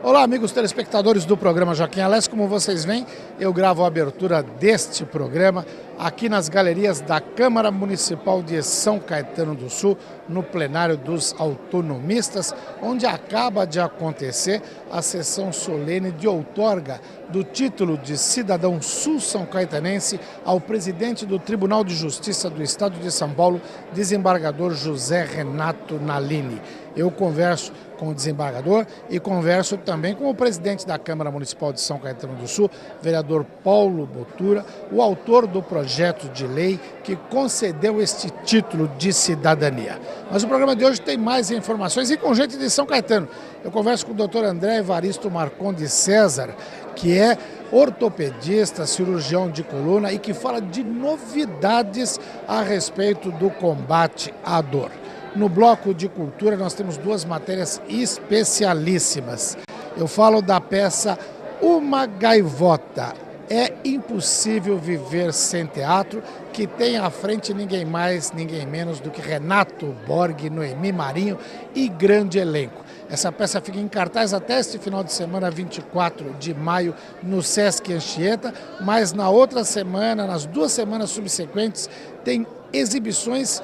Olá, amigos telespectadores do programa Joaquim Alés. Como vocês veem, eu gravo a abertura deste programa aqui nas galerias da Câmara Municipal de São Caetano do Sul, no plenário dos autonomistas, onde acaba de acontecer a sessão solene de outorga do título de cidadão sul-são caetanense ao presidente do Tribunal de Justiça do Estado de São Paulo, desembargador José Renato Nalini. Eu converso com o desembargador e converso também com o presidente da Câmara Municipal de São Caetano do Sul, vereador Paulo Botura, o autor do projeto de lei que concedeu este título de cidadania. Mas o programa de hoje tem mais informações e com gente de São Caetano. Eu converso com o Dr. André Evaristo Marcondes César, que é ortopedista, cirurgião de coluna e que fala de novidades a respeito do combate à dor. No bloco de cultura nós temos duas matérias especialíssimas. Eu falo da peça Uma Gaivota. É impossível viver sem teatro, que tem à frente ninguém mais, ninguém menos do que Renato Borg, Noemi Marinho e grande elenco. Essa peça fica em cartaz até este final de semana, 24 de maio, no Sesc Anchieta, mas na outra semana, nas 2 semanas subsequentes, tem exibições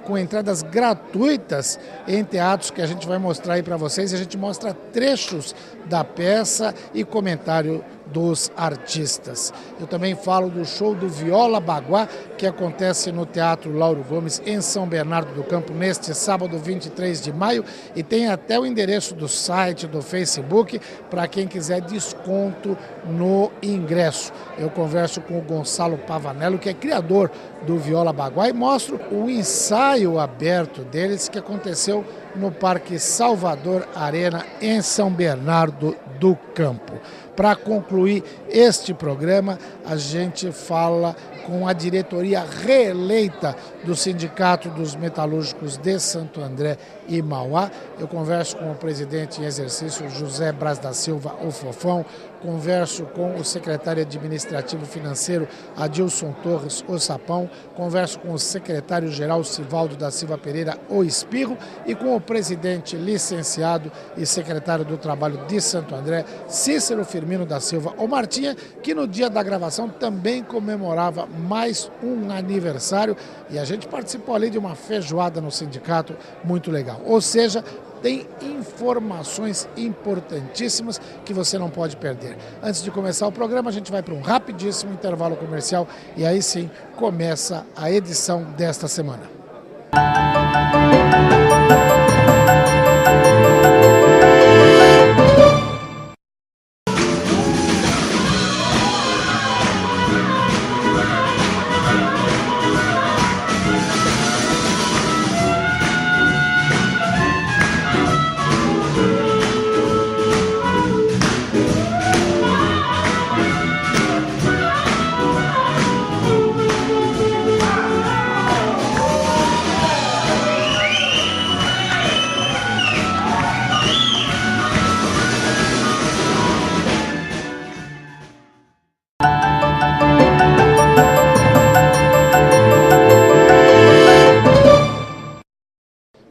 com entradas gratuitas em teatros que a gente vai mostrar aí para vocês. A gente mostra trechos da peça e comentário dos artistas. Eu também falo do show do Viola Baguá, que acontece no Teatro Lauro Gomes, em São Bernardo do Campo, neste sábado 23 de maio, e tem até o endereço do site, do Facebook, para quem quiser desconto no ingresso. Eu converso com o Gonçalo Pavanello, que é criador do Viola Baguá, e mostro o ensaio aberto deles que aconteceu no Parque Salvador Arena, em São Bernardo do Campo. Para concluir este programa, a gente fala com a diretoria reeleita do Sindicato dos Metalúrgicos de Santo André e Mauá. Eu converso com o presidente em exercício, José Braz da Silva, o Fofão. Converso com o secretário administrativo financeiro, Adilson Torres, o Sapão. Converso com o secretário-geral, Sivaldo da Silva Pereira, o Espirro. E com o presidente licenciado e secretário do Trabalho de Santo André, Cícero Firmino da Silva, o Martinha, que no dia da gravação também comemorava mais um aniversário. E a gente participou ali de uma feijoada no sindicato muito legal. Ou seja, tem informações importantíssimas que você não pode perder. Antes de começar o programa, a gente vai para um rapidíssimo intervalo comercial e aí sim começa a edição desta semana.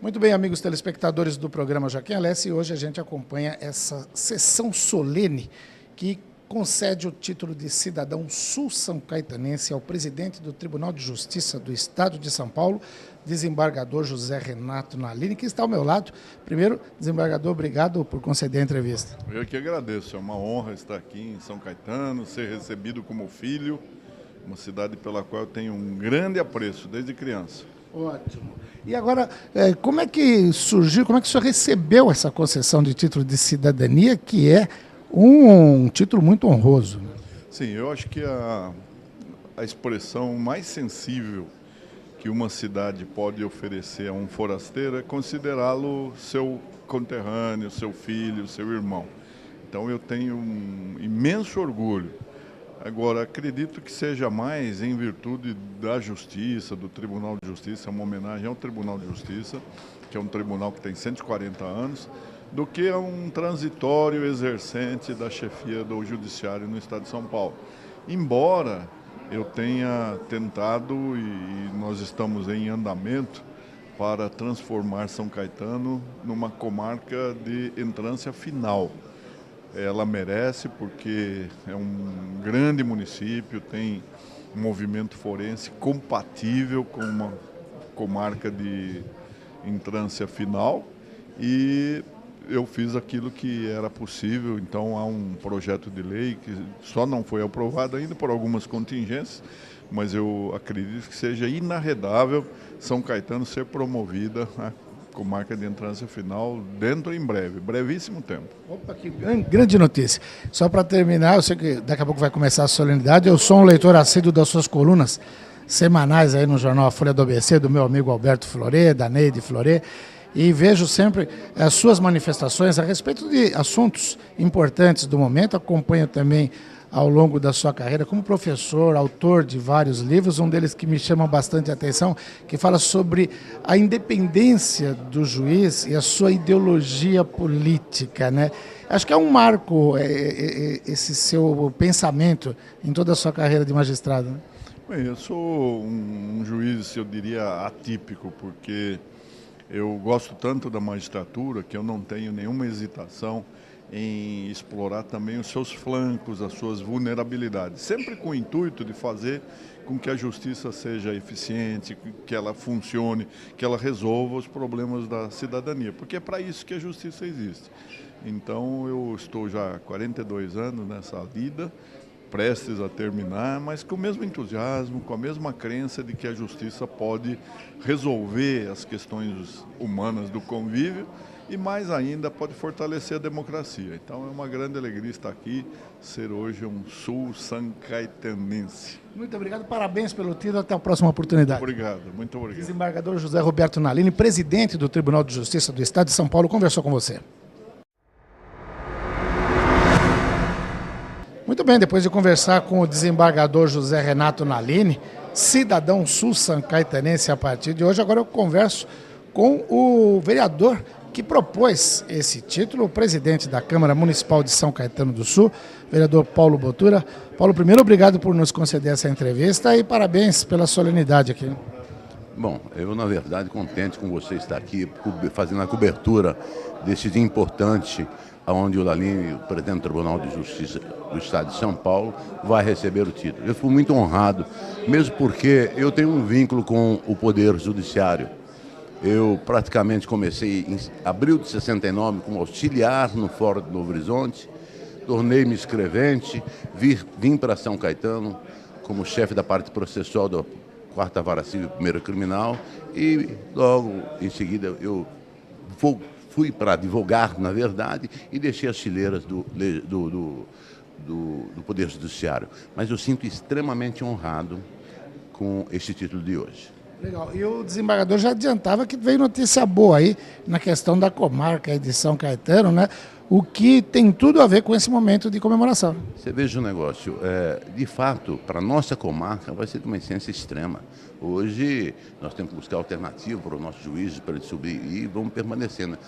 Muito bem, amigos telespectadores do programa Joaquim Alés, e hoje a gente acompanha essa sessão solene que concede o título de cidadão sul-são caetanense ao presidente do Tribunal de Justiça do Estado de São Paulo, desembargador José Renato Nalini, que está ao meu lado. Primeiro, desembargador, obrigado por conceder a entrevista. Eu que agradeço, é uma honra estar aqui em São Caetano, ser recebido como filho, uma cidade pela qual eu tenho um grande apreço desde criança. Ótimo. E agora, como é que surgiu, como é que o senhor recebeu essa concessão de título de cidadania, que é um título muito honroso? Sim, eu acho que a expressão mais sensível que uma cidade pode oferecer a um forasteiro é considerá-lo seu conterrâneo, seu filho, seu irmão. Então eu tenho um imenso orgulho. Agora, acredito que seja mais em virtude da Justiça, do Tribunal de Justiça, uma homenagem ao Tribunal de Justiça, que é um tribunal que tem 140 anos, do que a um transitório exercente da chefia do Judiciário no Estado de São Paulo. Embora eu tenha tentado, e nós estamos em andamento, para transformar São Caetano numa comarca de entrância final. Ela merece, porque é um grande município, tem um movimento forense compatível com uma comarca de entrância final, e eu fiz aquilo que era possível. Então há um projeto de lei que só não foi aprovado ainda por algumas contingências, mas eu acredito que seja inarredável São Caetano ser promovida a comarca de entrância final dentro em breve, brevíssimo tempo. Opa, que grande notícia. Só para terminar, eu sei que daqui a pouco vai começar a solenidade, eu sou um leitor assíduo das suas colunas semanais aí no jornal A Folha do ABC, do meu amigo Alberto Florê, da Neide Florê, e vejo sempre as suas manifestações a respeito de assuntos importantes do momento. Acompanho também ao longo da sua carreira como professor, autor de vários livros, um deles que me chama bastante a atenção, que fala sobre a independência do juiz e a sua ideologia política, né? Acho que é um marco esse seu pensamento em toda a sua carreira de magistrado, né? Bem, eu sou um juiz, eu diria, atípico, porque eu gosto tanto da magistratura que eu não tenho nenhuma hesitação em explorar também os seus flancos, as suas vulnerabilidades, sempre com o intuito de fazer com que a justiça seja eficiente, que ela funcione, que ela resolva os problemas da cidadania, porque é para isso que a justiça existe. Então eu estou já há 42 anos nessa vida, prestes a terminar, mas com o mesmo entusiasmo, com a mesma crença de que a justiça pode resolver as questões humanas do convívio e, mais ainda, pode fortalecer a democracia. Então é uma grande alegria estar aqui, ser hoje um sul-sancaetanense. Muito obrigado, parabéns pelo título, até a próxima oportunidade. Muito obrigado. Desembargador José Roberto Nalini, presidente do Tribunal de Justiça do Estado de São Paulo, conversou com você. Muito bem, depois de conversar com o desembargador José Renato Nalini, cidadão sul-sancaetanense a partir de hoje, agora eu converso com o vereador que propôs esse título, o presidente da Câmara Municipal de São Caetano do Sul, vereador Paulo Botura. Paulo, primeiro, obrigado por nos conceder essa entrevista e parabéns pela solenidade aqui. Bom, eu, na verdade, contente com você estar aqui, fazendo a cobertura desse dia importante, onde o Nalini, o presidente do Tribunal de Justiça do Estado de São Paulo, vai receber o título. Eu fui muito honrado, mesmo porque eu tenho um vínculo com o Poder Judiciário. Eu praticamente comecei em abril de 69 como auxiliar no Fórum de Novo Horizonte, tornei-me escrevente, vim para São Caetano como chefe da parte processual da 4ª Vara Civil e 1ª Criminal, e logo em seguida eu fui para advogar, na verdade, e deixei as fileiras do Poder Judiciário. Mas eu sinto extremamente honrado com este título de hoje. Legal. E o desembargador já adiantava que veio notícia boa aí na questão da comarca de São Caetano, né? O que tem tudo a ver com esse momento de comemoração. Você veja o negócio, de fato, para a nossa comarca vai ser de uma essência extrema. Hoje nós temos que buscar alternativa para os nossos juízes, para eles subir, e vamos permanecendo.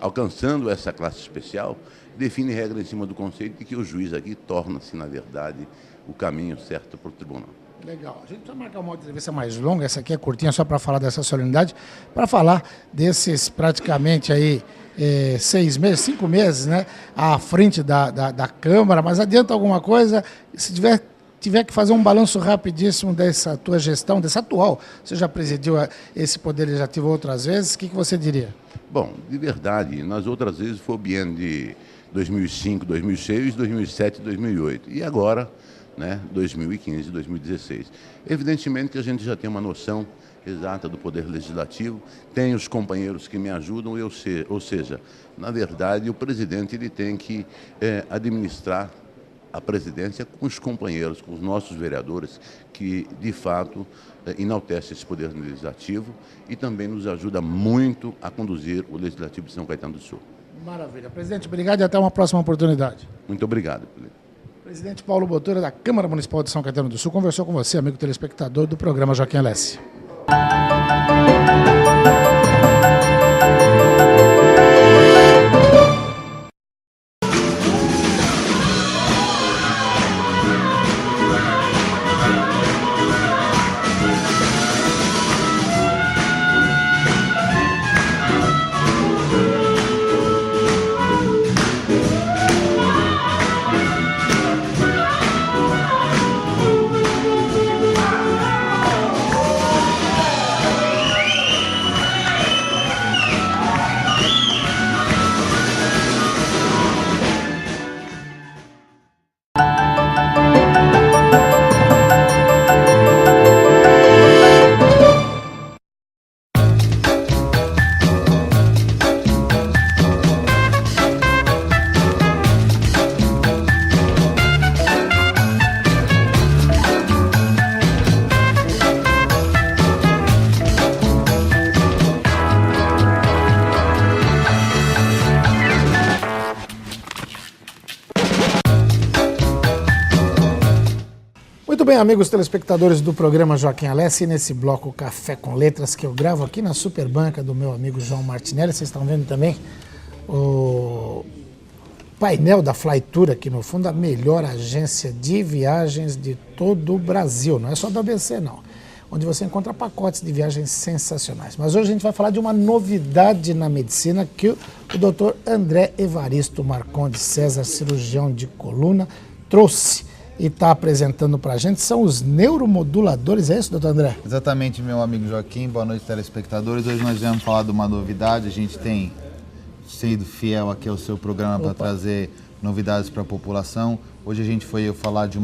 Alcançando essa classe especial, define regra em cima do conceito de que o juiz aqui torna-se, na verdade, o caminho certo para o tribunal. Legal. A gente vai marcar uma entrevista mais longa, essa aqui é curtinha, só para falar dessa solenidade, para falar desses praticamente aí 6 meses, 5 meses, né, à frente da Câmara, mas adianta alguma coisa, se tiver que fazer um balanço rapidíssimo dessa tua gestão, dessa atual, você já presidiu esse Poder Legislativo outras vezes, o que você diria? Bom, de verdade, nas outras vezes foi o biênio de 2005, 2006, 2007 e 2008, e agora, né, 2015 e 2016. Evidentemente que a gente já tem uma noção exata do Poder Legislativo, tem os companheiros que me ajudam, ou seja, na verdade, o presidente ele tem que administrar a presidência com os companheiros, com os nossos vereadores, que, de fato, enaltece esse Poder Legislativo e também nos ajuda muito a conduzir o Legislativo de São Caetano do Sul. Maravilha. Presidente, obrigado e até uma próxima oportunidade. Muito obrigado. Presidente Paulo Botura, da Câmara Municipal de São Caetano do Sul, conversou com você, amigo telespectador do programa Joaquim Alessi. Muito bem, amigos telespectadores do programa Joaquim Alessi, nesse bloco Café com Letras que eu gravo aqui na Superbanca do meu amigo João Martinelli. Vocês estão vendo também o painel da Flytour aqui no fundo, a melhor agência de viagens de todo o Brasil. Não é só da ABC, não. Onde você encontra pacotes de viagens sensacionais. Mas hoje a gente vai falar de uma novidade na medicina que o Dr. André Evaristo Marcondes César, cirurgião de coluna, trouxe e está apresentando para a gente. São os neuromoduladores, é isso, doutor André? Exatamente, meu amigo Joaquim. Boa noite, telespectadores. Hoje nós vamos falar de uma novidade. A gente tem sido fiel aqui ao seu programa para trazer novidades para a população. Hoje a gente foi falar de um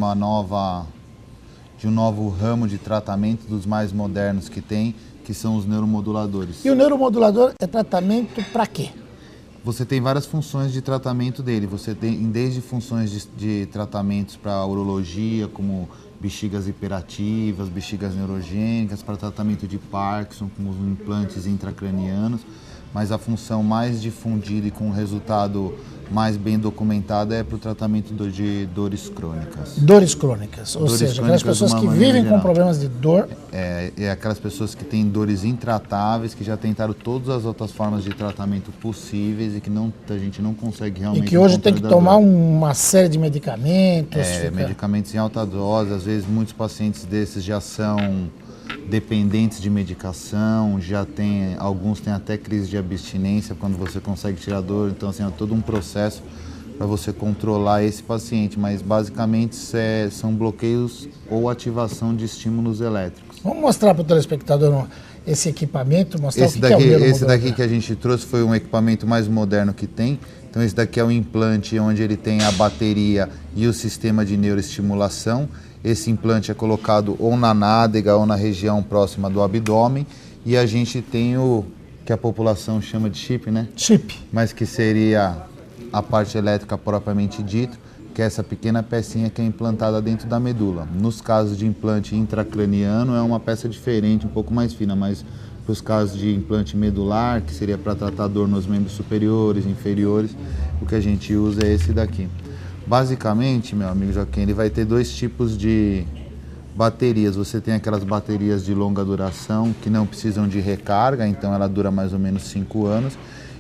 novo ramo de tratamento dos mais modernos que tem, que são os neuromoduladores. E o neuromodulador é tratamento para quê? Você tem várias funções de tratamento dele. Você tem desde funções de tratamentos para urologia, como bexigas hiperativas, bexigas neurogênicas, para tratamento de Parkinson, com os implantes intracranianos. Mas a função mais difundida e com resultado mais bem documentado é para o tratamento de dores crônicas. Dores crônicas, ou seja, aquelas pessoas que vivem com problemas de dor. É aquelas pessoas que têm dores intratáveis, que já tentaram todas as outras formas de tratamento possíveis e que a gente não consegue realmente... E que hoje tem que tomar uma série de medicamentos. Medicamentos em alta dose. Às vezes muitos pacientes desses já são dependentes de medicação, alguns têm até crise de abstinência quando você consegue tirar a dor. Então, assim, é todo um processo para você controlar esse paciente, mas basicamente são bloqueios ou ativação de estímulos elétricos. Vamos mostrar para o telespectador esse equipamento, mostrar esse daqui que a gente trouxe foi um equipamento mais moderno que tem. Então esse daqui é o implante onde ele tem a bateria e o sistema de neuroestimulação. Esse implante é colocado ou na nádega ou na região próxima do abdômen, e a gente tem o que a população chama de chip, né? Chip. Mas que seria a parte elétrica propriamente dita, que é essa pequena pecinha que é implantada dentro da medula. Nos casos de implante intracraniano é uma peça diferente, um pouco mais fina, mas para os casos de implante medular, que seria para tratar dor nos membros superiores, inferiores, o que a gente usa é esse daqui. Basicamente, meu amigo Joaquim, ele vai ter dois tipos de baterias. Você tem aquelas baterias de longa duração que não precisam de recarga, então ela dura mais ou menos 5 anos.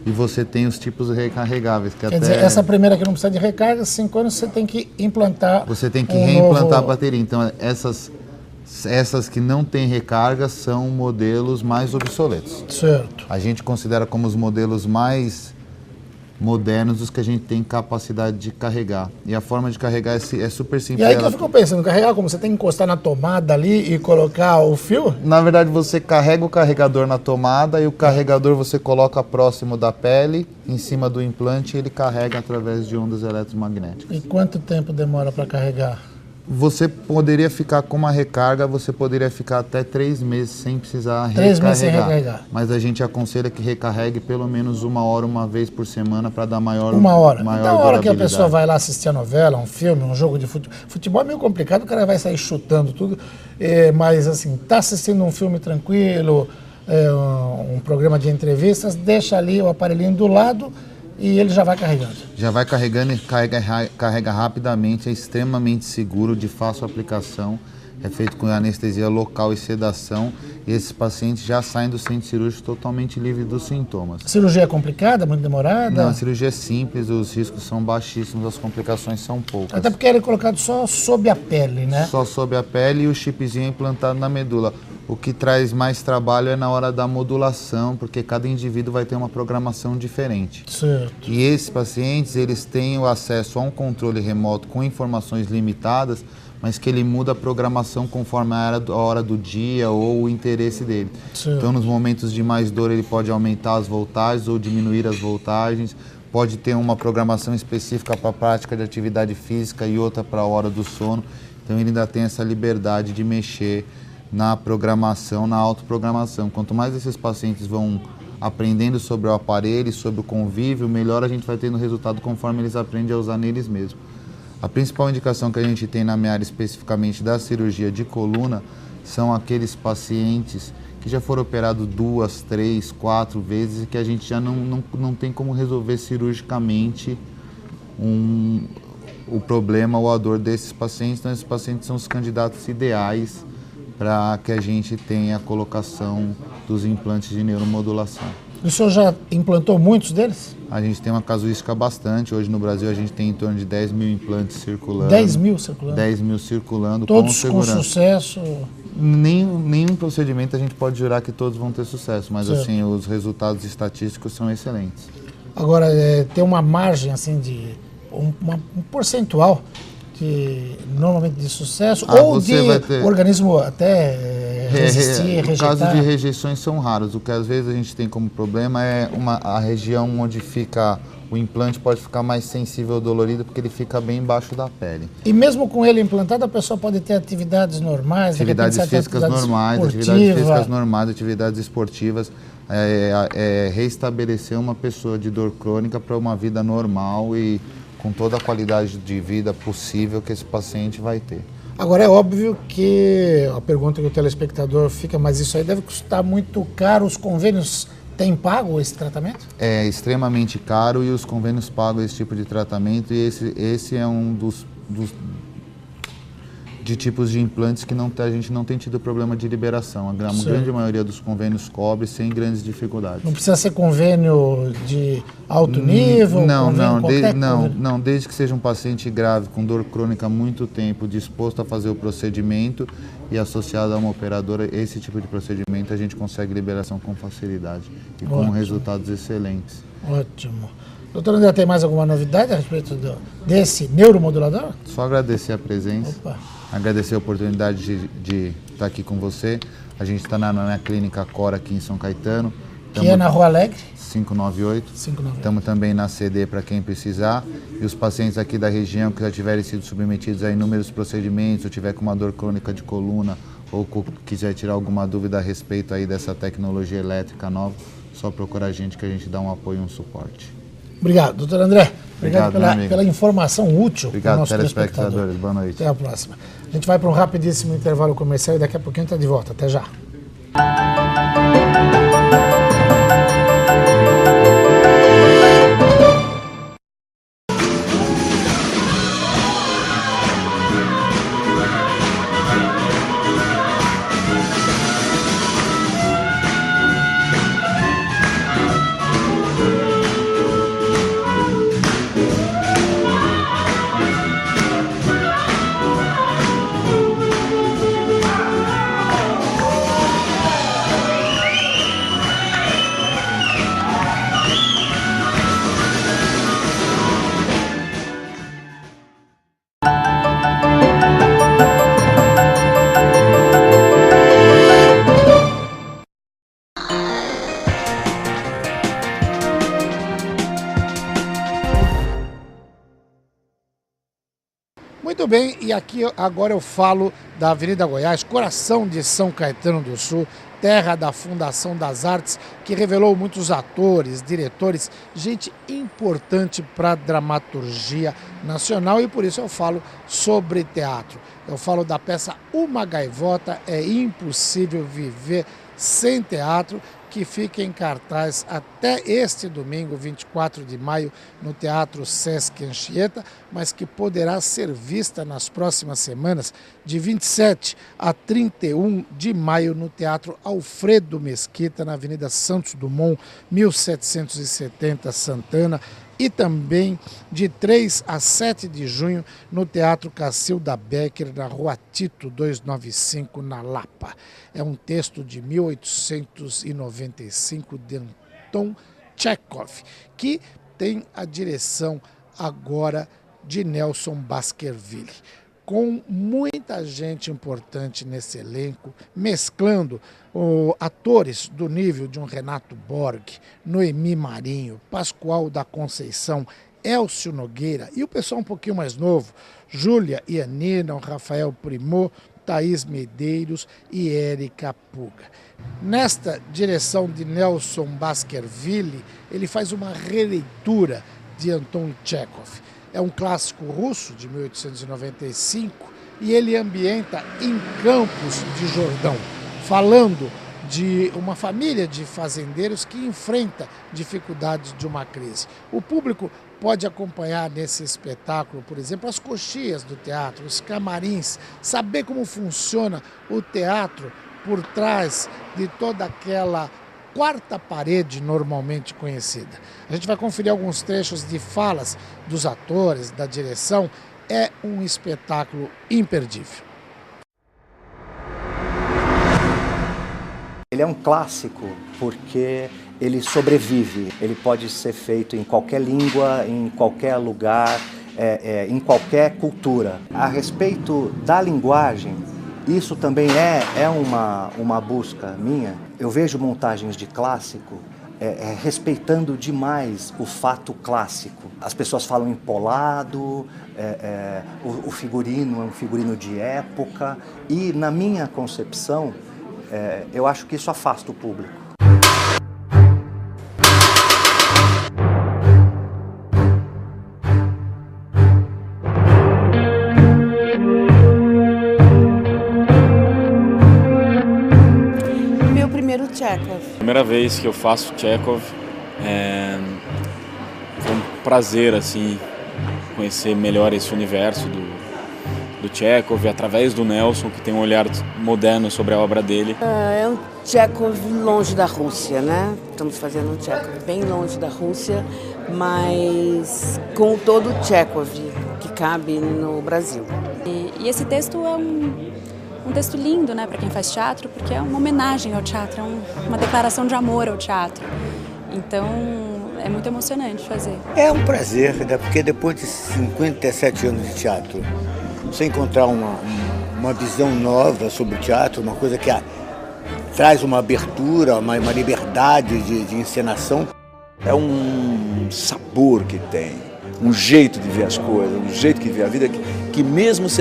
E você tem os tipos recarregáveis. Quer dizer, essa primeira que não precisa de recarga, 5 anos você tem que implantar. Você tem que reimplantar a bateria. Então essas que não têm recarga são modelos mais obsoletos. Certo. A gente considera como os modelos mais modernos os que a gente tem capacidade de carregar. E a forma de carregar é super simples. E aí que eu fico pensando, carregar como? Você tem que encostar na tomada ali e colocar o fio? Na verdade, você carrega o carregador na tomada e o carregador você coloca próximo da pele, em cima do implante, e ele carrega através de ondas eletromagnéticas. E quanto tempo demora para carregar? Você poderia ficar com uma recarga, você poderia ficar até 3 meses sem precisar 3 meses sem recarregar. Mas a gente aconselha que recarregue pelo menos 1 hora, uma vez por semana, para dar maior 1 hora. Maior então, a hora que a pessoa vai lá assistir a novela, um filme, um jogo de futebol. Futebol é meio complicado, o cara vai sair chutando tudo. Mas, assim, tá assistindo um filme tranquilo, um programa de entrevistas, deixa ali o aparelhinho do lado e ele já vai carregando. Já vai carregando e carrega rapidamente, é extremamente seguro, de fácil aplicação, é feito com anestesia local e sedação, e esses pacientes já saem do centro cirúrgico totalmente livres dos sintomas. A cirurgia é complicada, muito demorada? Não, a cirurgia é simples, os riscos são baixíssimos, as complicações são poucas. Até porque ele é colocado só sob a pele, né? Só sob a pele e o chipzinho é implantado na medula. O que traz mais trabalho é na hora da modulação, porque cada indivíduo vai ter uma programação diferente. Certo. E esses pacientes, eles têm o acesso a um controle remoto com informações limitadas, mas que ele muda a programação conforme a hora do dia ou o interesse dele. Certo. Então, nos momentos de mais dor, ele pode aumentar as voltagens ou diminuir as voltagens, pode ter uma programação específica para a prática de atividade física e outra para a hora do sono. Então, ele ainda tem essa liberdade de mexer na programação, na autoprogramação. Quanto mais esses pacientes vão aprendendo sobre o aparelho, sobre o convívio, melhor a gente vai tendo resultado conforme eles aprendem a usar neles mesmos. A principal indicação que a gente tem na minha área, especificamente da cirurgia de coluna, são aqueles pacientes que já foram operados 2, 3, 4 vezes e que a gente já não tem como resolver cirurgicamente o problema ou a dor desses pacientes. Então, esses pacientes são os candidatos ideais para que a gente tenha a colocação dos implantes de neuromodulação. O senhor já implantou muitos deles? A gente tem uma casuística bastante. Hoje no Brasil a gente tem em torno de 10 mil implantes circulando. 10 mil circulando? 10 mil circulando. Todos com com segurança. sucesso? Nenhum procedimento a gente pode jurar que todos vão ter sucesso, mas certo. assim, os resultados estatísticos são excelentes. Agora, tem uma margem assim de um percentual normalmente de sucesso ou de organismo até resistir, rejeitar? O caso de rejeições são raros. O que às vezes a gente tem como problema é a região onde fica o implante pode ficar mais sensível ou dolorido porque ele fica bem embaixo da pele. E mesmo com ele implantado, a pessoa pode ter atividades normais? Atividades físicas normais, atividades esportivas. Reestabelecer uma pessoa de dor crônica para uma vida normal e com toda a qualidade de vida possível que esse paciente vai ter. Agora, é óbvio que a pergunta que o telespectador fica, mas isso aí deve custar muito caro. Os convênios têm pago esse tratamento? É extremamente caro e os convênios pagam esse tipo de tratamento e esse é um dos tipos de implantes que a gente não tem tido problema de liberação. A grande maioria dos convênios cobre sem grandes dificuldades. Não precisa ser convênio de alto nível? Não, desde que seja um paciente grave com dor crônica há muito tempo, disposto a fazer o procedimento e associado a uma operadora, esse tipo de procedimento a gente consegue liberação com facilidade e com resultados excelentes. Ótimo. Doutor André, tem mais alguma novidade a respeito desse neuromodulador? Só agradecer a presença. Opa. Agradecer a oportunidade de estar aqui com você. A gente está na Clínica Cora aqui em São Caetano. Que é na Rua Alegre? 598. Estamos também na CD para quem precisar. E os pacientes aqui da região que já tiverem sido submetidos a inúmeros procedimentos, ou tiver com uma dor crônica de coluna, ou quiser tirar alguma dúvida a respeito aí dessa tecnologia elétrica nova, só procurar a gente que a gente dá um apoio e um suporte. Obrigado, doutor André. Obrigado pela informação útil. Obrigado, telespectadores. Boa noite. Até a próxima. A gente vai para um rapidíssimo intervalo comercial e daqui a pouquinho está de volta. Até já. Muito bem, e aqui agora eu falo da Avenida Goiás, coração de São Caetano do Sul, terra da Fundação das Artes, que revelou muitos atores, diretores, gente importante para a dramaturgia nacional, e por isso eu falo sobre teatro. Eu falo da peça Uma Gaivota é Impossível Viver Sem Teatro, que fica em cartaz até este domingo, 24 de maio, no Teatro Sesc Anchieta, mas que poderá ser vista nas próximas semanas, de 27 a 31 de maio, no Teatro Alfredo Mesquita, na Avenida Santos Dumont, 1770, Santana, e também de 3 a 7 de junho no Teatro Cacilda Becker, na Rua Tito 295, na Lapa. É um texto de 1895 de Anton Chekhov, que tem a direção agora de Nelson Baskerville, com muita gente importante nesse elenco, mesclando atores do nível de um Renato Borg, Noemi Marinho, Pascoal da Conceição, Elcio Nogueira e o pessoal um pouquinho mais novo, Júlia Iannina, Rafael Primô, Thaís Medeiros e Érica Puga. Nesta direção de Nelson Baskerville, ele faz uma releitura de Anton Chekhov. É um clássico russo de 1895 e ele ambienta em Campos de Jordão, falando de uma família de fazendeiros que enfrenta dificuldades de uma crise. O público pode acompanhar nesse espetáculo, por exemplo, as coxias do teatro, os camarins, saber como funciona o teatro por trás de toda aquela quarta parede normalmente conhecida. A gente vai conferir alguns trechos de falas dos atores, da direção. É um espetáculo imperdível. Ele é um clássico porque ele sobrevive, ele pode ser feito em qualquer língua, em qualquer lugar, em qualquer cultura. A respeito da linguagem, isso também é uma busca minha. Eu vejo montagens de clássico respeitando demais o fato clássico. As pessoas falam empolado, o figurino é um figurino de época e, na minha concepção, eu acho que isso afasta o público. Meu primeiro Tchekov. Primeira vez que eu faço Tchekov, foi um prazer assim conhecer melhor esse universo do Tchekov, através do Nelson, que tem um olhar moderno sobre a obra dele. É um Tchekov longe da Rússia, né? Estamos fazendo um Tchekov bem longe da Rússia, mas com todo o Tchekov que cabe no Brasil. E esse texto é um texto lindo, né, para quem faz teatro, porque é uma homenagem ao teatro, é uma declaração de amor ao teatro. Então, é muito emocionante fazer. É um prazer, né, porque depois de 57 anos de teatro, você encontrar uma visão nova sobre o teatro, uma coisa que traz uma abertura, uma liberdade de encenação. É um sabor que tem, um jeito de ver as coisas, um jeito de ver a vida que mesmo se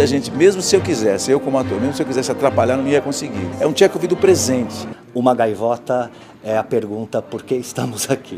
eu quisesse, eu como ator, mesmo se eu quisesse atrapalhar, não ia conseguir. É um Tchekov do presente. Uma gaivota é a pergunta por que estamos aqui.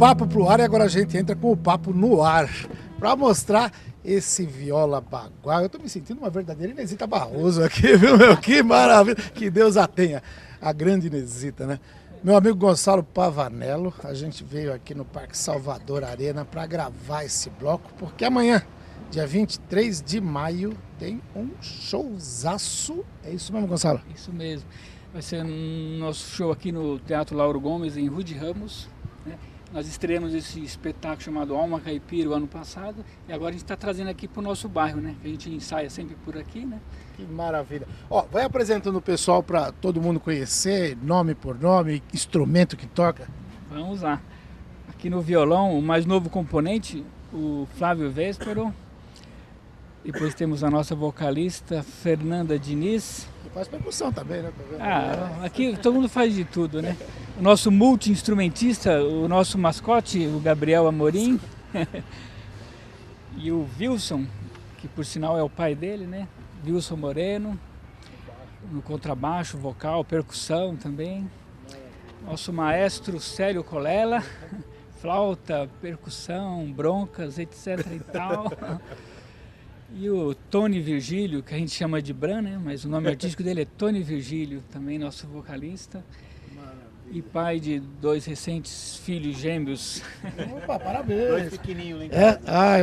papo pro ar e agora a gente entra com o papo no ar para mostrar esse Viola Bagual. Eu tô me sentindo uma verdadeira Inesita Barroso aqui, viu, meu? Que maravilha. Que Deus a tenha. A grande Inesita, né? Meu amigo Gonçalo Pavanello, a gente veio aqui no Parque Salvador Arena para gravar esse bloco, porque amanhã, dia 23 de maio, tem um showzaço. É isso mesmo, Gonçalo? Isso mesmo. Vai ser nosso show aqui no Teatro Lauro Gomes, em Rua de Ramos. Né? Nós estreamos esse espetáculo chamado Alma Caipira o ano passado e agora a gente está trazendo aqui para o nosso bairro, né? Que a gente ensaia sempre por aqui, né? Que maravilha. Ó, vai apresentando o pessoal para todo mundo conhecer, nome por nome, instrumento que toca. Vamos lá. Aqui no violão, o mais novo componente, o Flávio Véspero. Depois temos a nossa vocalista, Fernanda Diniz. E faz percussão também, né? Aqui todo mundo faz de tudo, né? O nosso multi-instrumentista, o nosso mascote, o Gabriel Amorim. E o Wilson, que por sinal é o pai dele, né? Wilson Moreno, no contrabaixo, vocal, percussão também. Nosso maestro Célio Colela, flauta, percussão, broncas, etc e tal. E o Tony Virgílio, que a gente chama de Bran, né? Mas o nome artístico dele é Tony Virgílio, também nosso vocalista. Maravilha. E pai de 2 recentes filhos gêmeos. Opa, parabéns! 2 pequenininhos, hein?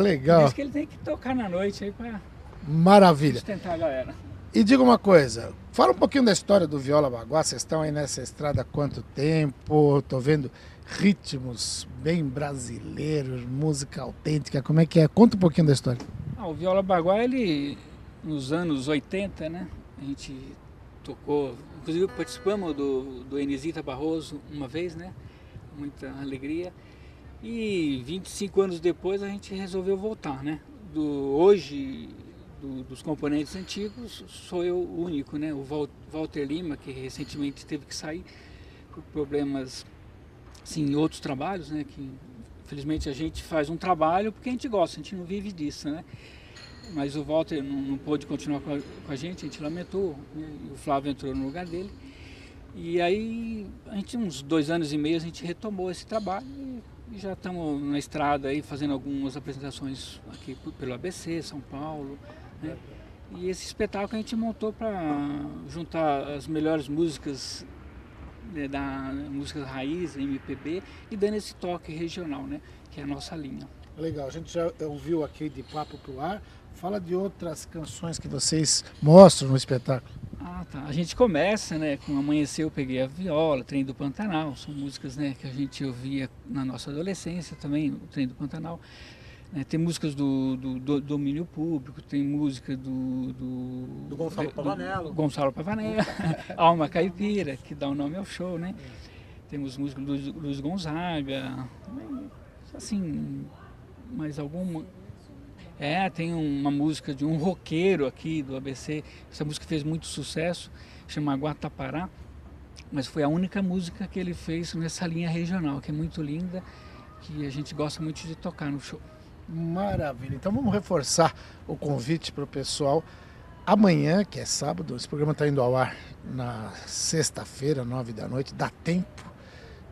Legal. Diz que ele tem que tocar na noite aí para... Maravilha. Sustentar a galera. E diga uma coisa, fala um pouquinho da história do Viola Bagual. Vocês estão aí nessa estrada há quanto tempo? Tô vendo ritmos bem brasileiros, música autêntica, como é que é? Conta um pouquinho da história. O Viola Bagual, ele, nos anos 80, né, a gente tocou, inclusive participamos do Inesita Barroso uma vez, né, muita alegria. E 25 anos depois a gente resolveu voltar, né. Dos componentes antigos, sou eu o único, né? O Walter Lima, que recentemente teve que sair por problemas, assim, em outros trabalhos, né? Que infelizmente a gente faz um trabalho porque a gente gosta, a gente não vive disso, né? Mas o Walter não pôde continuar com a gente lamentou, né? E o Flávio entrou no lugar dele. E aí, uns 2 anos e meio, a gente retomou esse trabalho e já estamos na estrada aí fazendo algumas apresentações aqui pelo ABC, São Paulo, né? E esse espetáculo a gente montou para juntar as melhores músicas, né, da música raiz, MPB, e dando esse toque regional, né, que é a nossa linha. Legal, a gente já ouviu aqui de Papo pro Ar. Fala de outras canções que vocês mostram no espetáculo. Tá. A gente começa, né, com Amanhecer Eu Peguei a Viola, Trem do Pantanal. São músicas, né, que a gente ouvia na nossa adolescência também, o Trem do Pantanal. Tem músicas do domínio público, tem música do Gonçalo Pavanello. Gonçalo Pavanello, Alma Caipira, que dá o nome ao show, né? Temos música do Luiz Gonzaga, assim, mais alguma... tem uma música de um roqueiro aqui do ABC, essa música fez muito sucesso, chama Guatapará, mas foi a única música que ele fez nessa linha regional, que é muito linda, que a gente gosta muito de tocar no show. Maravilha, então vamos reforçar o convite para o pessoal. Amanhã, que é sábado, esse programa está indo ao ar na sexta-feira, 9 da noite, dá tempo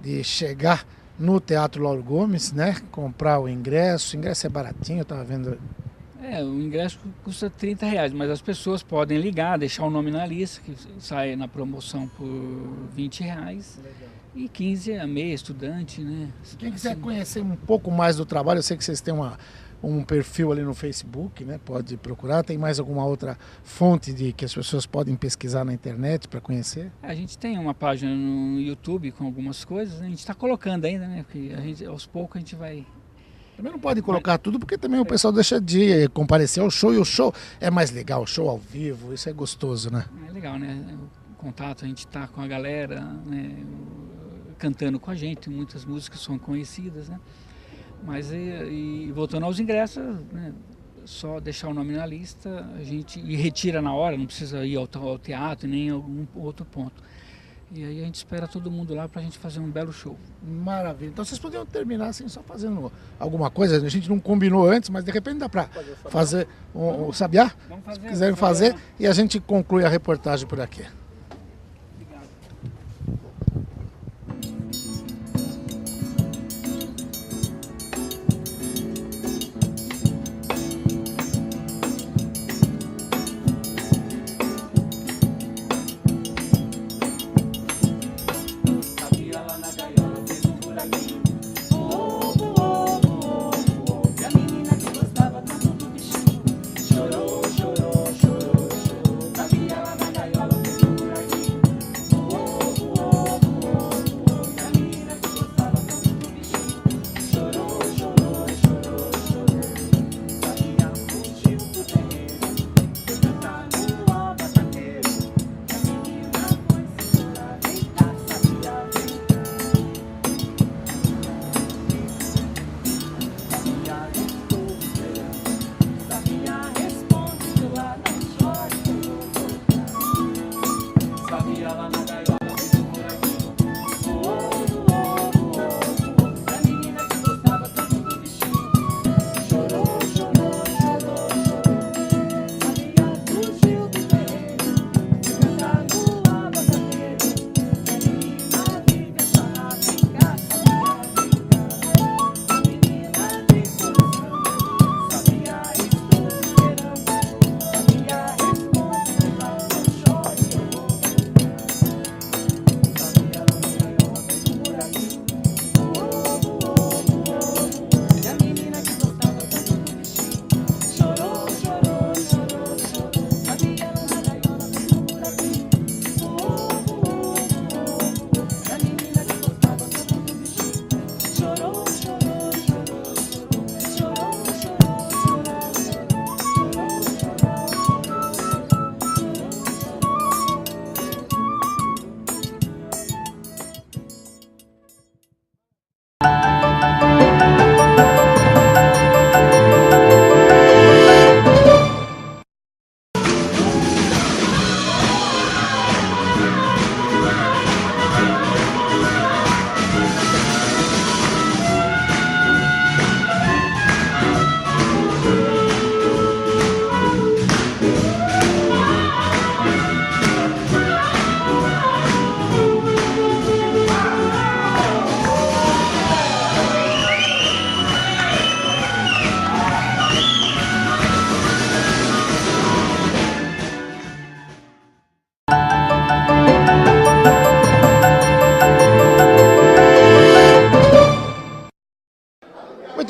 de chegar no Teatro Lauro Gomes, né? Comprar o ingresso é baratinho, eu estava vendo. O ingresso custa R$30, mas as pessoas podem ligar, deixar o nome na lista, que sai na promoção por R$20. Legal. E 15 a meia, estudante, né? Quem quiser conhecer um pouco mais do trabalho, eu sei que vocês têm um perfil ali no Facebook, né? Pode procurar. Tem mais alguma outra fonte que as pessoas podem pesquisar na internet para conhecer? A gente tem uma página no YouTube com algumas coisas, né? A gente está colocando ainda, né? Porque aos poucos a gente vai... Também não pode colocar tudo, porque também o pessoal deixa de comparecer ao show, e o show é mais legal, o show ao vivo, isso é gostoso, né? É legal, né? O contato, a gente tá com a galera, né? Cantando com a gente, muitas músicas são conhecidas, né? Mas e voltando aos ingressos, né? Só deixar o nome na lista, a gente retira na hora, não precisa ir ao teatro nem a algum outro ponto. E aí a gente espera todo mundo lá pra gente fazer um belo show. Maravilha. Então vocês poderiam terminar assim, só fazendo alguma coisa. A gente não combinou antes, mas de repente dá pra fazer o sabiá? Vamos fazer. Se quiserem fazer, e a gente conclui a reportagem por aqui. Obrigado.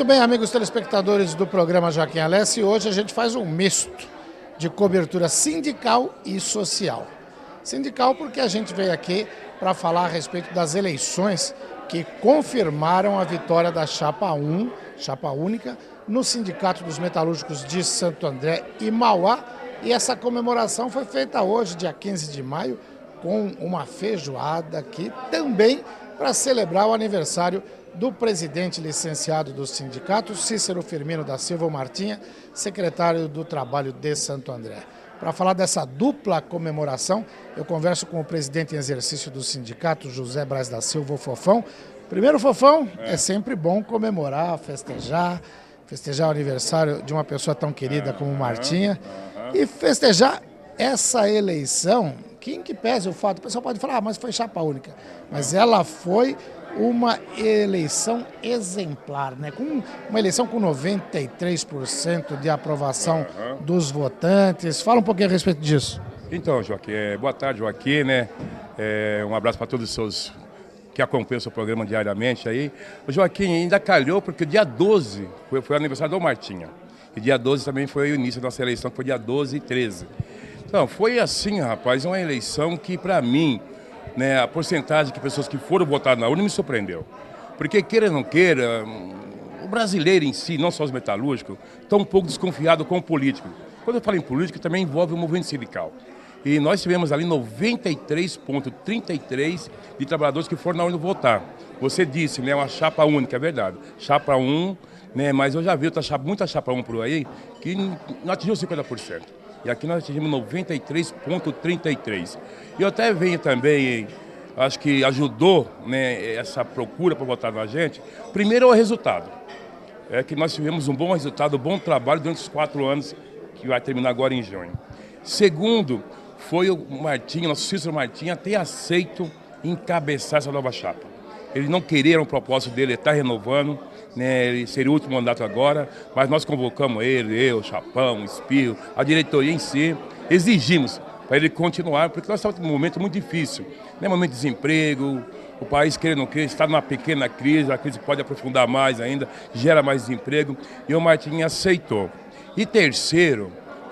bem, amigos telespectadores do programa Joaquim Alessi, hoje a gente faz um misto de cobertura sindical e social. Sindical porque a gente veio aqui para falar a respeito das eleições que confirmaram a vitória da Chapa 1, Chapa Única, no Sindicato dos Metalúrgicos de Santo André e Mauá. E essa comemoração foi feita hoje, dia 15 de maio, com uma feijoada aqui também para celebrar o aniversário do presidente licenciado do sindicato, Cícero Firmino da Silva Martinha, secretário do Trabalho de Santo André. Para falar dessa dupla comemoração, eu converso com o presidente em exercício do sindicato, José Braz da Silva, o Fofão. Primeiro, Fofão, é sempre bom comemorar, festejar o aniversário de uma pessoa tão querida como Martinha e festejar essa eleição, que em que pese o fato, o pessoal pode falar, mas foi chapa única, mas ela foi uma eleição exemplar, né? Com uma eleição com 93% de aprovação dos votantes. Fala um pouquinho a respeito disso. Então, Joaquim, boa tarde, Joaquim, né? Um abraço para todos os seus que acompanham o seu programa diariamente aí. O Joaquim ainda calhou porque dia 12 foi o aniversário do Martinha. E dia 12 também foi o início da nossa eleição, que foi dia 12 e 13. Então, foi assim, rapaz, uma eleição que, para mim, né, a porcentagem de pessoas que foram votar na urna me surpreendeu. Porque, queira ou não queira, o brasileiro em si, não só os metalúrgicos, está um pouco desconfiado com o político. Quando eu falo em político, também envolve o movimento sindical. E nós tivemos ali 93,33% de trabalhadores que foram na urna votar. Você disse, né, uma chapa única, é verdade. Chapa 1, né, mas eu já vi muita chapa 1 por aí que não atingiu 50%. E aqui nós atingimos 93,33%. E eu até venho também, acho que ajudou, né, essa procura para votar na gente. Primeiro é o resultado. É que nós tivemos um bom resultado, um bom trabalho durante os 4 anos, que vai terminar agora em junho. Segundo, foi o Martinha, nosso Cícero Martinha, ter aceito encabeçar essa nova chapa. Ele não queria, o propósito dele, ele está renovando, né, ele seria o último mandato agora, mas nós convocamos ele, eu, Chapão, Espirro, a diretoria em si, exigimos para ele continuar, porque nós estamos num momento muito difícil, né, momento de desemprego, o país, querendo ou não queira, está numa pequena crise, a crise pode aprofundar mais ainda, gera mais desemprego, e o Martinha aceitou. E terceiro,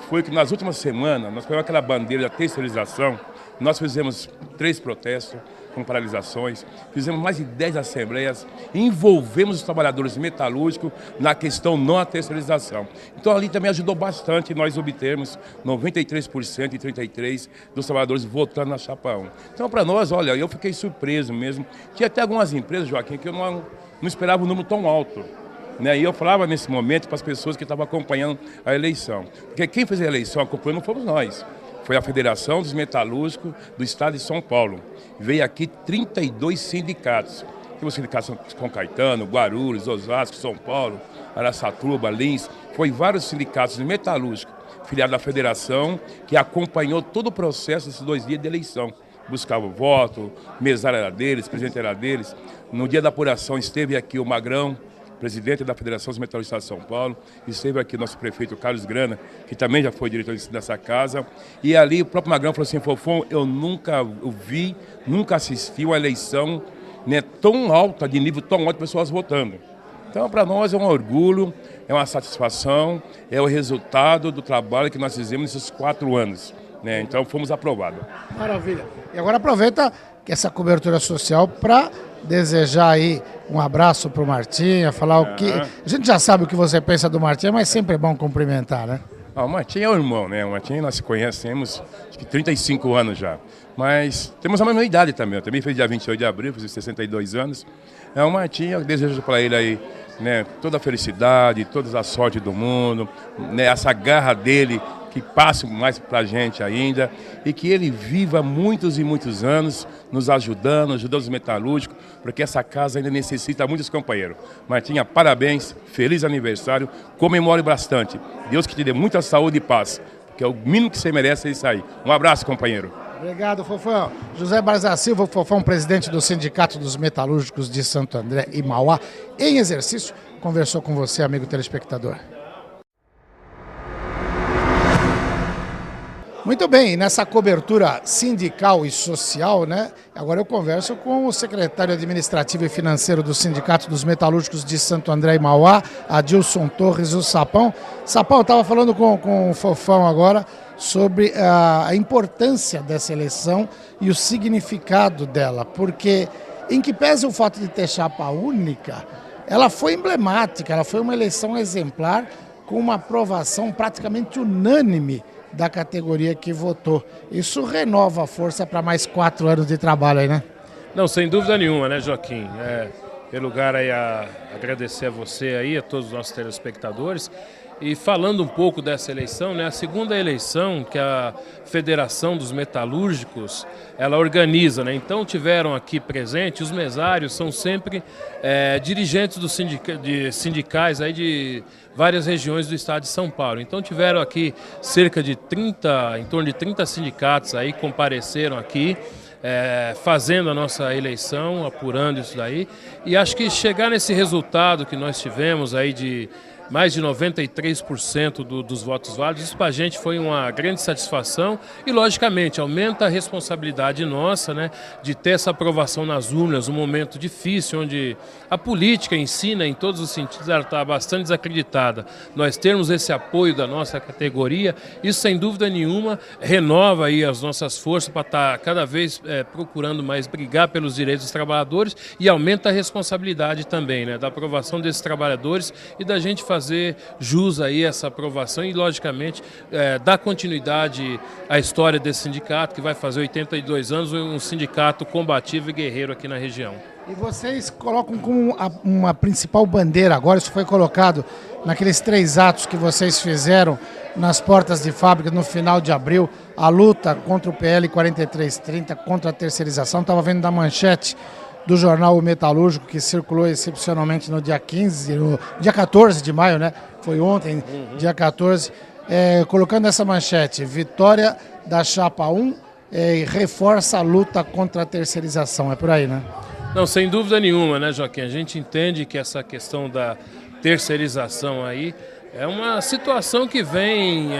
foi que nas últimas semanas, nós pegamos aquela bandeira da terceirização, nós fizemos 3 protestos com paralisações, fizemos mais de 10 assembleias, envolvemos os trabalhadores metalúrgicos na questão não à terceirização. Então ali também ajudou bastante nós obtermos 93% e 33% dos trabalhadores votando na chapa 1. Então para nós, olha, eu fiquei surpreso mesmo. Tinha até algumas empresas, Joaquim, que eu não esperava um número tão alto. Né? E eu falava nesse momento para as pessoas que estavam acompanhando a eleição. Porque quem fez a eleição acompanhando não fomos nós. Foi a Federação dos Metalúrgicos do Estado de São Paulo. Veio aqui 32 sindicatos. Tem os sindicatos São Caetano, Guarulhos, Osasco, São Paulo, Araçatuba, Lins. Foi vários sindicatos metalúrgicos, filiados à Federação, que acompanhou todo o processo desses 2 dias de eleição. Buscava o voto, o mesário era deles, o presidente era deles. No dia da apuração esteve aqui o Magrão, presidente da Federação dos Metalúrgicos de São Paulo, esteve aqui nosso prefeito Carlos Grana, que também já foi diretor dessa casa, e ali o próprio Magrão falou assim, Fofão, eu nunca vi, nunca assisti uma eleição, né, tão alta, de nível tão alto de pessoas votando. Então, para nós é um orgulho, é uma satisfação, é o resultado do trabalho que nós fizemos nesses 4 anos. Né? Então, fomos aprovados. Maravilha. E agora aproveita que essa cobertura social para desejar aí um abraço para o Martinha, falar o que... A gente já sabe o que você pensa do Martinha, mas sempre é bom cumprimentar, né? O Martinha é o irmão, né? O Martinha nós conhecemos acho que 35 anos já. Mas temos a mesma idade também. Eu também fiz dia 28 de abril, fiz 62 anos. O Martinha, eu desejo para ele aí, né, toda a felicidade, toda a sorte do mundo, né, essa garra dele que passe mais para a gente ainda e que ele viva muitos e muitos anos nos ajudando os metalúrgicos, porque essa casa ainda necessita muitos companheiros. Martinha, parabéns, feliz aniversário, comemore bastante. Deus que te dê muita saúde e paz, que é o mínimo que você merece, é isso aí. Um abraço, companheiro. Obrigado, Fofão. José Braz da Silva, Fofão, presidente do Sindicato dos Metalúrgicos de Santo André e Mauá, em exercício, conversou com você, amigo telespectador. Muito bem, nessa cobertura sindical e social, né? Agora eu converso com o secretário administrativo e financeiro do Sindicato dos Metalúrgicos de Santo André e Mauá, Adilson Torres, o Sapão. Sapão, eu estava falando com o Fofão agora sobre a importância dessa eleição e o significado dela, porque em que pese o fato de ter chapa única, ela foi emblemática, ela foi uma eleição exemplar com uma aprovação praticamente unânime da categoria que votou. Isso renova a força para mais 4 anos de trabalho aí, né? Não, sem dúvida nenhuma, né, Joaquim? Em lugar aí a agradecer a você aí, a todos os nossos telespectadores. E falando um pouco dessa eleição, né, a segunda eleição que a Federação dos Metalúrgicos ela organiza, né? Então tiveram aqui presentes, os mesários são sempre dirigentes dos sindicais aí de várias regiões do estado de São Paulo. Então tiveram aqui cerca de em torno de 30 sindicatos aí compareceram aqui, fazendo a nossa eleição, apurando isso daí. E acho que chegar nesse resultado que nós tivemos aí de mais de 93% dos votos válidos, isso para a gente foi uma grande satisfação e, logicamente, aumenta a responsabilidade nossa, né, de ter essa aprovação nas urnas, um momento difícil, onde a política em si, né, em todos os sentidos, ela está bastante desacreditada. Nós termos esse apoio da nossa categoria, isso, sem dúvida nenhuma, renova aí as nossas forças para estar cada vez procurando mais brigar pelos direitos dos trabalhadores e aumenta a responsabilidade também, né, da aprovação desses trabalhadores e da gente fazer jus aí essa aprovação e, logicamente, dar continuidade à história desse sindicato, que vai fazer 82 anos, um sindicato combativo e guerreiro aqui na região. E vocês colocam como uma principal bandeira agora, isso foi colocado naqueles 3 atos que vocês fizeram nas portas de fábrica no final de abril, a luta contra o PL 4330, contra a terceirização. Estava vendo da manchete do jornal O Metalúrgico, que circulou excepcionalmente no dia 14 de maio, né? Foi ontem, dia 14, colocando essa manchete: vitória da chapa 1 reforça a luta contra a terceirização. É por aí, né? Não, sem dúvida nenhuma, né, Joaquim? A gente entende que essa questão da terceirização aí é uma situação que vem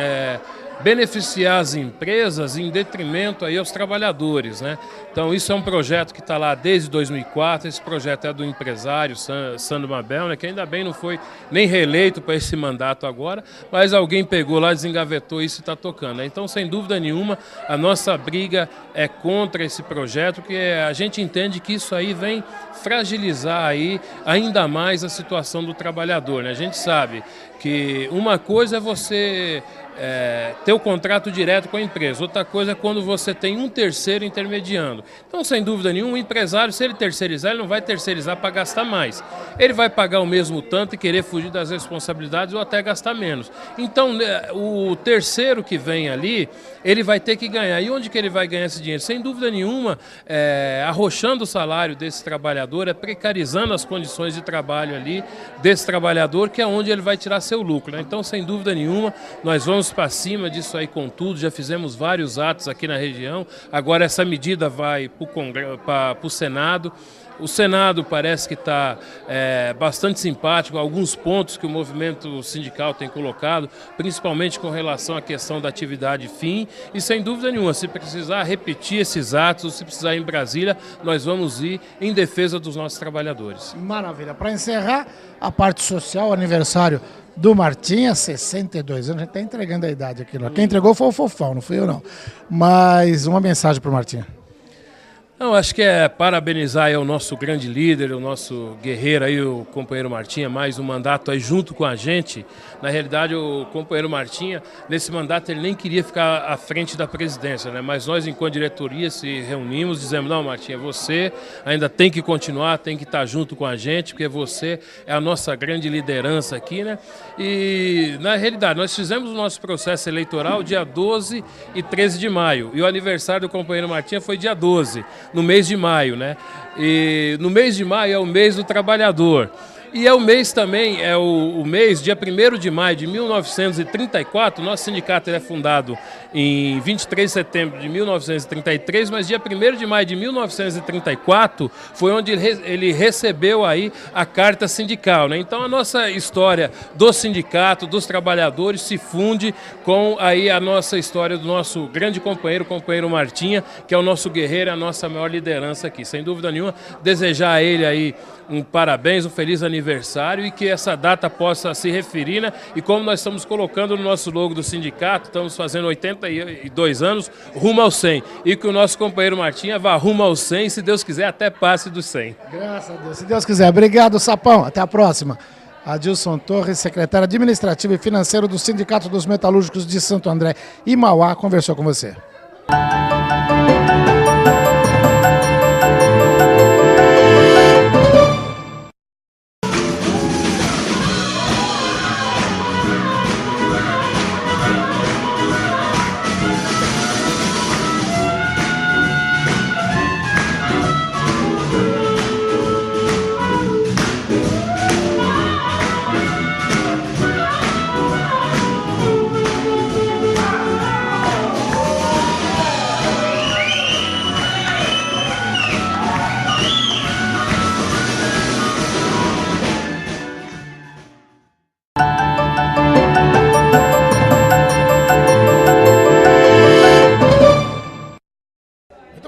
beneficiar as empresas em detrimento aí aos trabalhadores, né? Então isso é um projeto que está lá desde 2004, esse projeto é do empresário Sandro Mabel, né, que ainda bem não foi nem reeleito para esse mandato agora, mas alguém pegou lá, desengavetou isso e está tocando, né? Então, sem dúvida nenhuma, a nossa briga é contra esse projeto, porque a gente entende que isso aí vem fragilizar aí ainda mais a situação do trabalhador, né? A gente sabe que uma coisa é você ter o contrato direto com a empresa, outra coisa é quando você tem um terceiro intermediando. Então, sem dúvida nenhuma, o empresário, se ele terceirizar, ele não vai terceirizar para gastar mais. Ele vai pagar o mesmo tanto e querer fugir das responsabilidades ou até gastar menos. Então, o terceiro que vem ali, ele vai ter que ganhar. E onde que ele vai ganhar esse dinheiro? Sem dúvida nenhuma, arrochando o salário desse trabalhador, precarizando as condições de trabalho ali desse trabalhador, que é onde ele vai tirar seu lucro, né? Então, sem dúvida nenhuma, nós vamos para cima disso aí com tudo, já fizemos vários atos aqui na região, agora essa medida vai para o Senado. O Senado parece que está bastante simpático, alguns pontos que o movimento sindical tem colocado, principalmente com relação à questão da atividade fim, e sem dúvida nenhuma, se precisar repetir esses atos, ou se precisar ir em Brasília, nós vamos ir em defesa dos nossos trabalhadores. Maravilha. Para encerrar, a parte social, aniversário do Martinha, 62 anos, a gente está entregando a idade aqui. Quem entregou foi o Fofão, não fui eu não. Mas uma mensagem para o Martinha. Não, acho que parabenizar aí o nosso grande líder, o nosso guerreiro aí, o companheiro Martinha, mais um mandato aí junto com a gente. Na realidade, o companheiro Martinha, nesse mandato, ele nem queria ficar à frente da presidência, né? Mas nós, enquanto diretoria, se reunimos, dizemos: não, Martinha, você ainda tem que continuar, tem que estar junto com a gente, porque você é a nossa grande liderança aqui, né? E, na realidade, nós fizemos o nosso processo eleitoral dia 12 e 13 de maio, e o aniversário do companheiro Martinha foi dia 12, no mês de maio, né? E no mês de maio é o mês do trabalhador. E é o mês também, o mês, dia 1º de maio de 1934, nosso sindicato é fundado em 23 de setembro de 1933, mas dia 1º de maio de 1934 foi onde ele recebeu aí a carta sindical, né? Então a nossa história do sindicato, dos trabalhadores, se funde com aí a nossa história do nosso grande companheiro, o companheiro Martinha, que é o nosso guerreiro, a nossa maior liderança aqui. Sem dúvida nenhuma, desejar a ele aí um parabéns, um feliz aniversário e que essa data possa se referir, né? E como nós estamos colocando no nosso logo do sindicato, estamos fazendo 82 anos, rumo ao 100. E que o nosso companheiro Martinha vá rumo ao 100, se Deus quiser, até passe dos 100. Graças a Deus, se Deus quiser. Obrigado, Sapão. Até a próxima. Adilson Torres, secretário administrativo e financeiro do Sindicato dos Metalúrgicos de Santo André e Mauá, conversou com você.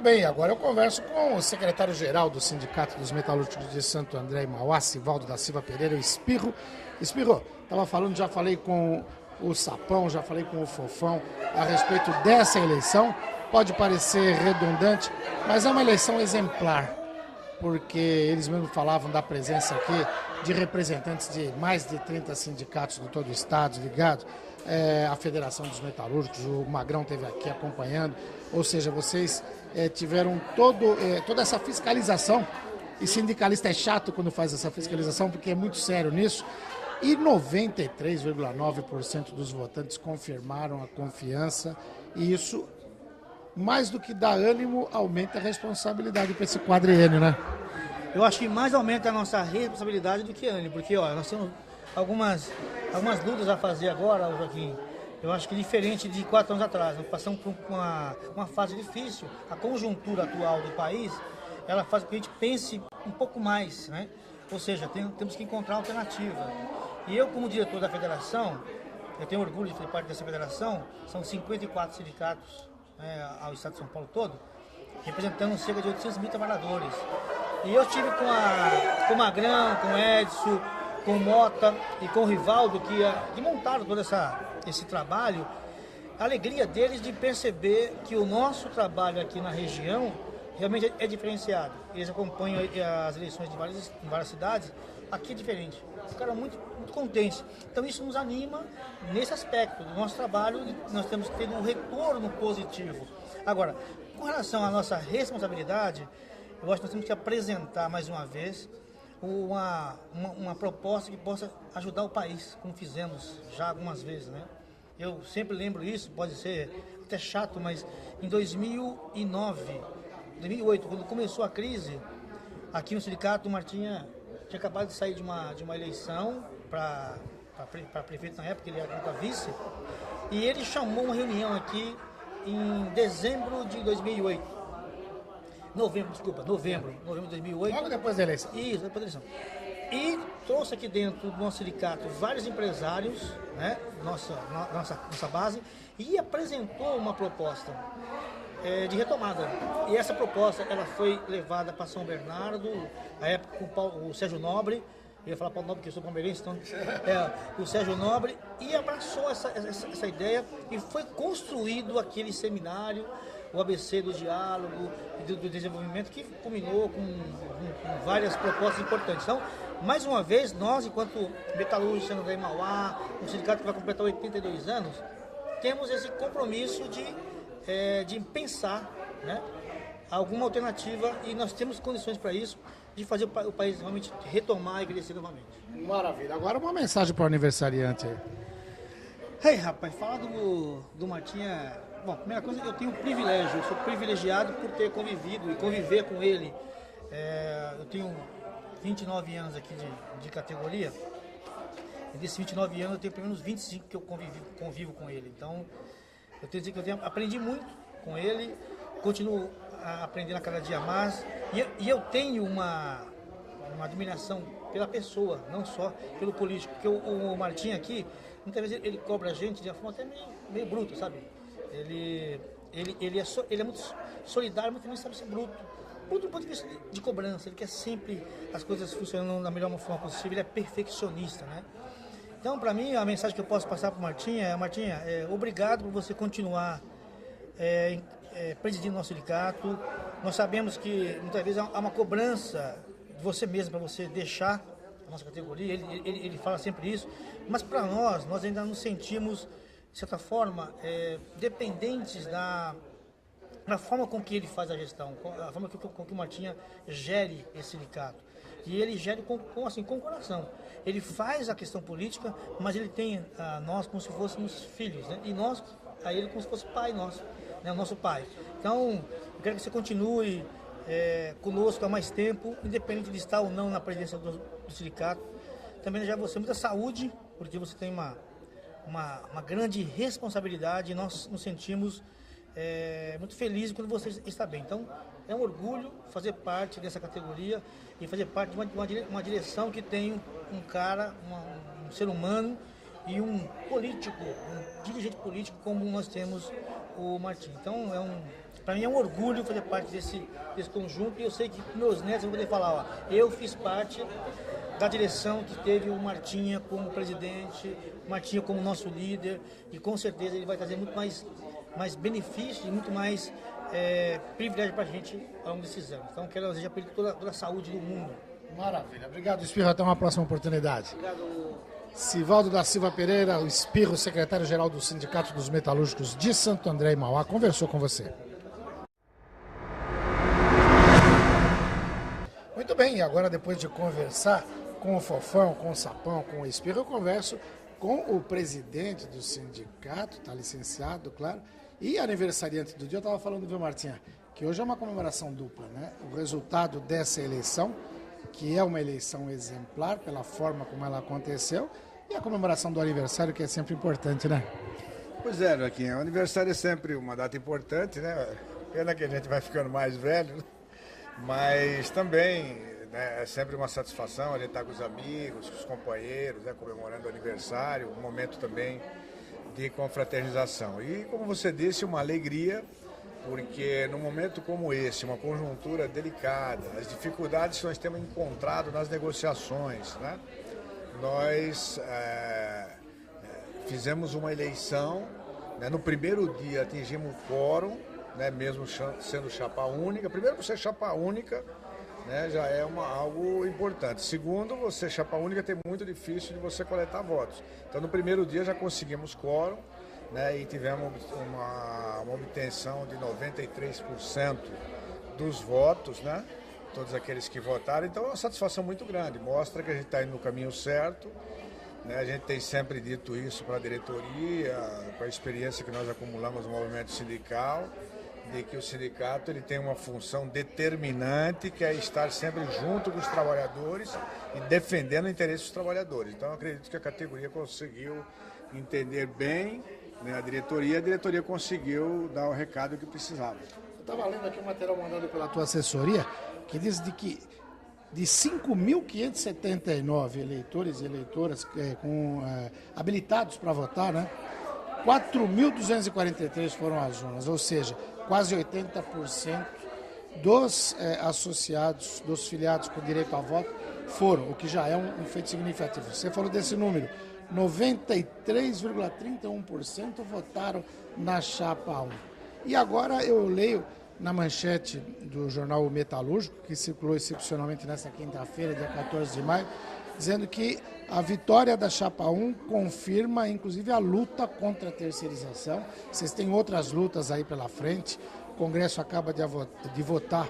Bem, agora eu converso com o secretário-geral do Sindicato dos Metalúrgicos de Santo André e Mauá, Sivaldo da Silva Pereira, o Espirro. Espirro, estava falando, já falei com o Sapão, já falei com o Fofão a respeito dessa eleição. Pode parecer redundante, mas é uma eleição exemplar, porque eles mesmos falavam da presença aqui de representantes de mais de 30 sindicatos de todo o estado ligados. A Federação dos Metalúrgicos, o Magrão esteve aqui acompanhando, ou seja, vocês tiveram toda essa fiscalização, e sindicalista é chato quando faz essa fiscalização, porque é muito sério nisso, e 93,9% dos votantes confirmaram a confiança, e isso, mais do que dá ânimo, aumenta a responsabilidade para esse quadriênio, né? Eu acho que mais aumenta a nossa responsabilidade do que ânimo, porque nós temos algumas lutas a fazer agora, Joaquim. Eu acho que diferente de 4 anos atrás, nós passamos por uma fase difícil. A conjuntura atual do país, ela faz com que a gente pense um pouco mais, né? Ou seja, temos que encontrar alternativa. E eu, como diretor da federação, eu tenho orgulho de fazer parte dessa federação, são 54 sindicatos ao estado de São Paulo todo, representando cerca de 800 mil trabalhadores. E eu estive com o Magrão, com o Edson, com o Mota e com o Rivaldo, que montaram todo esse trabalho, a alegria deles de perceber que o nosso trabalho aqui na região realmente é diferenciado. Eles acompanham as eleições de várias cidades, aqui é diferente. Ficaram muito, muito contentes. Então isso nos anima nesse aspecto do nosso trabalho, nós temos que ter um retorno positivo. Agora, com relação à nossa responsabilidade, eu acho que nós temos que apresentar mais uma vez uma proposta que possa ajudar o país, como fizemos já algumas vezes, né? Eu sempre lembro isso, pode ser até chato, mas em 2008, quando começou a crise, aqui no sindicato, o Martinha tinha acabado de sair de uma eleição para prefeito na época, ele era para vice, e ele chamou uma reunião aqui em dezembro de 2008. Novembro de 2008. Logo depois da eleição. Isso, depois da eleição. E trouxe aqui dentro do nosso sindicato vários empresários, né, nossa base, e apresentou uma proposta de retomada. E essa proposta ela foi levada para São Bernardo, na época com o Sérgio Nobre, eu ia falar Paulo Nobre porque eu sou palmeirense, então o Sérgio Nobre, e abraçou essa ideia e foi construído aquele seminário, o ABC do diálogo e do desenvolvimento, que culminou com várias propostas importantes. Então, mais uma vez, nós, enquanto metalúrgicos Santo André e Mauá, um sindicato que vai completar 82 anos, temos esse compromisso de pensar, né, alguma alternativa, e nós temos condições para isso, de fazer o país realmente retomar e crescer novamente. Maravilha. Agora uma mensagem para o aniversariante aí. Rapaz, falar do Martinha... Bom, primeira coisa, eu tenho um privilégio, eu sou privilegiado por ter convivido e conviver com ele. Eu tenho 29 anos aqui de categoria, e desses 29 anos eu tenho pelo menos 25 que eu convivo com ele. Então, Eu tenho que dizer que eu aprendi muito com ele, continuo aprendendo a cada dia mais, e eu tenho uma admiração pela pessoa, não só pelo político, porque o Martim aqui, muitas vezes ele cobra a gente de uma forma até meio bruta, sabe? Ele é muito solidário, mas também sabe ser bruto. Bruto do ponto de vista de cobrança, ele quer sempre as coisas funcionando da melhor forma possível, ele é perfeccionista, né? Então, para mim, a mensagem que eu posso passar para o Martim é: Martinha, obrigado por você continuar presidindo o nosso sindicato. Nós sabemos que muitas vezes há uma cobrança de você mesmo para você deixar a nossa categoria, ele fala sempre isso, mas para nós ainda nos sentimos, de certa forma, dependentes da forma com que ele faz a gestão, a forma com que o Martinha gere esse sindicato. E ele gere com o coração. Ele faz a questão política, mas ele tem nós como se fôssemos filhos, né? E nós, a ele como se fosse pai nosso, né? O nosso pai. Então, eu quero que você continue conosco há mais tempo, independente de estar ou não na presidência do sindicato. Também desejo a você muita saúde, porque você tem uma grande responsabilidade e nós nos sentimos muito felizes quando você está bem. Então, é um orgulho fazer parte dessa categoria e fazer parte de uma direção que tem um cara, um ser humano e um político, um dirigente político como nós temos o Martim. Então, para mim é um orgulho fazer parte desse conjunto, e eu sei que meus netos vão poder falar, ó, eu fiz parte da direção que teve o Martinha como presidente, o Martinha como nosso líder, e com certeza ele vai trazer muito mais benefícios e muito mais privilégio para a gente ao longo desses anos. Então, quero desejar para ele toda a saúde do mundo. Maravilha. Obrigado, Espirro. Até uma próxima oportunidade. Obrigado. Sivaldo da Silva Pereira, o Espirro, secretário-geral do Sindicato dos Metalúrgicos de Santo André e Mauá, conversou com você. Muito bem, e agora, depois de conversar com o Fofão, com o Sapão, com o Espirro, eu converso com o presidente do sindicato, está licenciado, claro, e aniversariante do dia. Eu estava falando, viu, Martinha, que hoje é uma comemoração dupla, né? O resultado dessa eleição, que é uma eleição exemplar pela forma como ela aconteceu, e a comemoração do aniversário, que é sempre importante, né? Pois é, Joaquim, o aniversário é sempre uma data importante, né? Pena que a gente vai ficando mais velho, né? Mas também, né, é sempre uma satisfação a gente estar com os amigos, com os companheiros, né, comemorando o aniversário, um momento também de confraternização. E, como você disse, uma alegria, porque num momento como esse, uma conjuntura delicada, as dificuldades que nós temos encontrado nas negociações, né, nós fizemos uma eleição, né, no primeiro dia atingimos o quórum, né, mesmo sendo chapa única. Primeiro, você chapa única, né, já é algo importante. Segundo, você chapa única tem muito difícil de você coletar votos. Então, no primeiro dia já conseguimos quórum, né, e tivemos uma obtenção de 93% dos votos, né, todos aqueles que votaram. Então, é uma satisfação muito grande. Mostra que a gente está indo no caminho certo. Né, a gente tem sempre dito isso para a diretoria, com a experiência que nós acumulamos no movimento sindical, de que o sindicato ele tem uma função determinante, que é estar sempre junto com os trabalhadores e defendendo o interesse dos trabalhadores. Então, eu acredito que a categoria conseguiu entender bem, né, a diretoria conseguiu dar o recado que precisava. Eu estava lendo aqui um material mandado pela tua assessoria, que diz de 5.579 eleitores e eleitoras habilitados para votar, né? 4.243 foram as urnas, ou seja, quase 80% dos associados, dos filiados com direito a voto foram, o que já é um feito significativo. Você falou desse número, 93,31% votaram na chapa 1. E agora eu leio na manchete do jornal Metalúrgico, que circulou excepcionalmente nesta quinta-feira, dia 14 de maio, dizendo que a vitória da chapa 1 confirma, inclusive, a luta contra a terceirização. Vocês têm outras lutas aí pela frente. O Congresso acaba de votar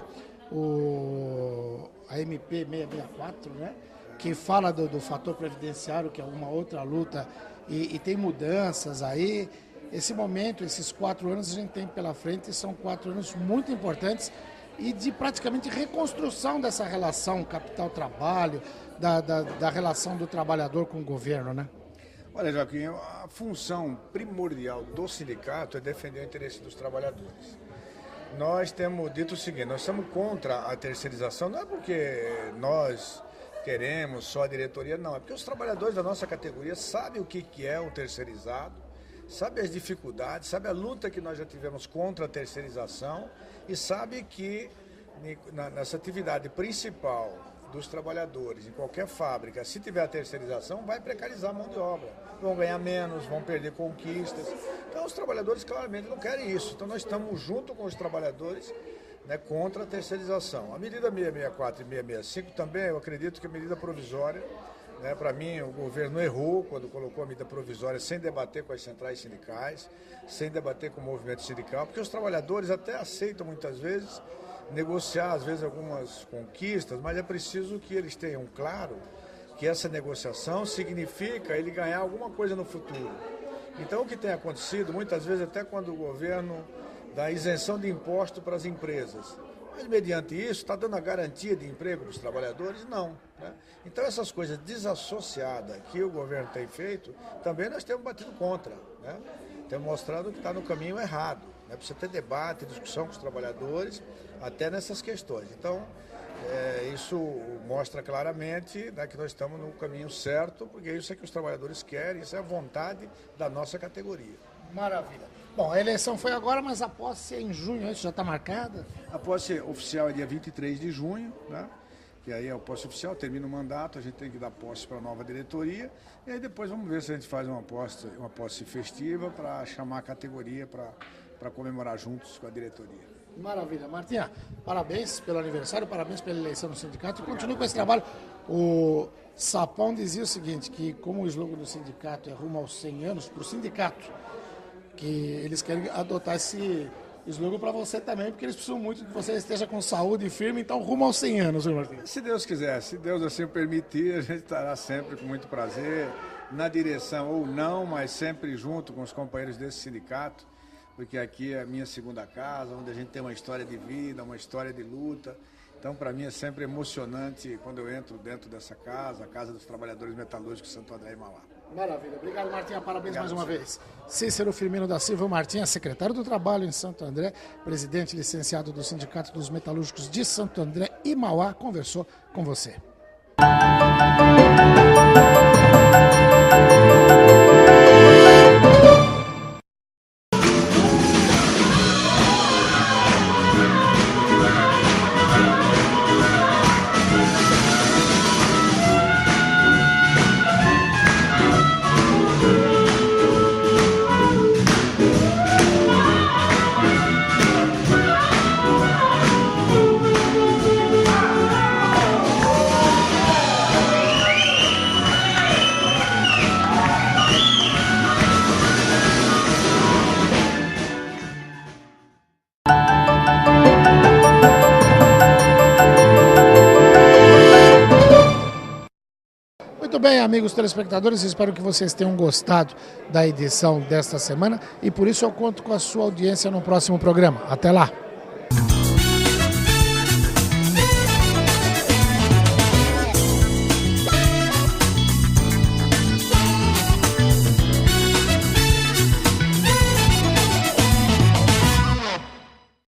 a MP 664, né? Que fala do fator previdenciário, que é uma outra luta, e tem mudanças aí. Esse momento, esses 4 anos a gente tem pela frente, são 4 anos muito importantes e de praticamente reconstrução dessa relação capital-trabalho, da relação do trabalhador com o governo, né? Olha, Joaquim, a função primordial do sindicato é defender o interesse dos trabalhadores. Nós temos dito o seguinte, nós somos contra a terceirização, não é porque nós queremos só a diretoria, não, é porque os trabalhadores da nossa categoria sabem o que é o terceirizado, sabem as dificuldades, sabem a luta que nós já tivemos contra a terceirização e sabem que nessa atividade principal dos trabalhadores, em qualquer fábrica, se tiver a terceirização, vai precarizar a mão de obra. Vão ganhar menos, vão perder conquistas. Então, os trabalhadores claramente não querem isso. Então, nós estamos junto com os trabalhadores, né, contra a terceirização. A medida 664 e 665 também, eu acredito que é medida provisória. Né, para mim, o governo errou quando colocou a medida provisória sem debater com as centrais sindicais, sem debater com o movimento sindical, porque os trabalhadores até aceitam muitas vezes negociar, às vezes, algumas conquistas, mas é preciso que eles tenham claro que essa negociação significa ele ganhar alguma coisa no futuro. Então, o que tem acontecido, muitas vezes, até quando o governo dá isenção de imposto para as empresas, mas, mediante isso, está dando a garantia de emprego para os trabalhadores? Não. Né? Então, essas coisas desassociadas que o governo tem feito, também nós temos batido contra. Né? Temos mostrado que está no caminho errado. Né? Precisa ter debate, discussão com os trabalhadores, até nessas questões. Então, isso mostra claramente, né, que nós estamos no caminho certo, porque isso é que os trabalhadores querem, isso é a vontade da nossa categoria. Maravilha. Bom, a eleição foi agora, mas a posse é em junho, isso já está marcada? A posse oficial é dia 23 de junho, né? Que aí é a posse oficial, termina o mandato, a gente tem que dar posse para a nova diretoria, e aí depois vamos ver se a gente faz uma posse festiva para chamar a categoria para comemorar juntos com a diretoria. Maravilha. Martinha, parabéns pelo aniversário, parabéns pela eleição no sindicato e continue com esse trabalho. O Sapão dizia o seguinte, que como o slogan do sindicato é rumo aos 100 anos, para o sindicato, que eles querem adotar esse slogan para você também, porque eles precisam muito que você esteja com saúde firme, então rumo aos 100 anos, viu, Martinha? Se Deus quiser, se Deus assim permitir, a gente estará sempre com muito prazer, na direção ou não, mas sempre junto com os companheiros desse sindicato, porque aqui é a minha segunda casa, onde a gente tem uma história de vida, uma história de luta. Então, para mim, é sempre emocionante quando eu entro dentro dessa casa, a Casa dos Trabalhadores Metalúrgicos Santo André e Mauá. Maravilha. Obrigado, Martinha. Parabéns mais uma senhor. vez. Cícero Firmino da Silva Martinha, secretário do Trabalho em Santo André, presidente licenciado do Sindicato dos Metalúrgicos de Santo André e Mauá, conversou com você. Muito bem, amigos telespectadores, espero que vocês tenham gostado da edição desta semana e por isso eu conto com a sua audiência no próximo programa. Até lá!